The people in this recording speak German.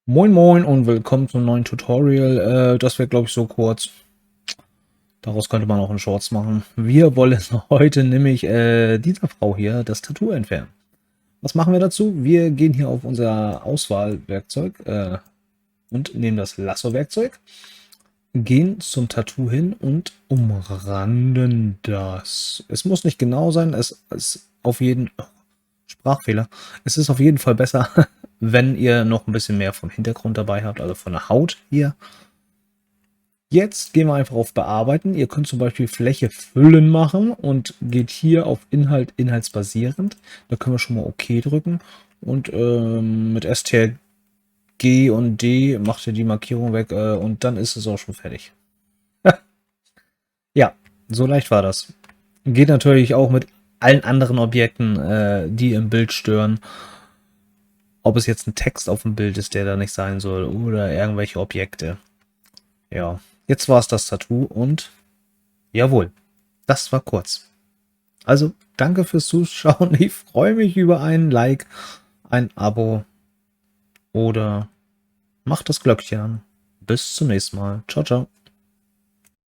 Moin Moin und willkommen zum neuen Tutorial. Das wird, glaube ich, so kurz. Daraus könnte man auch einen Shorts machen. Wir wollen heute nämlich dieser Frau hier das Tattoo entfernen. Was machen wir dazu? Wir gehen hier auf unser Auswahlwerkzeug und nehmen das Lasso-Werkzeug, gehen zum Tattoo hin und umranden das. Es muss nicht genau sein, es ist auf jeden Sprachfehler. Es ist auf jeden Fall besser, wenn ihr noch ein bisschen mehr vom Hintergrund dabei habt, also von der Haut hier. Jetzt gehen wir einfach auf Bearbeiten. Ihr könnt zum Beispiel Fläche füllen machen und geht hier auf Inhalt, inhaltsbasierend. Da können wir schon mal OK drücken. Und mit STRG und D macht ihr die Markierung weg und dann ist es auch schon fertig. Ja, so leicht war das. Geht natürlich auch mit allen anderen Objekten, die im Bild stören. Ob es jetzt ein Text auf dem Bild ist, der da nicht sein soll, oder irgendwelche Objekte. Ja, jetzt war es das Tattoo und jawohl, das war kurz. Also, danke fürs Zuschauen. Ich freue mich über ein Like, ein Abo oder macht das Glöckchen an. Bis zum nächsten Mal. Ciao, ciao.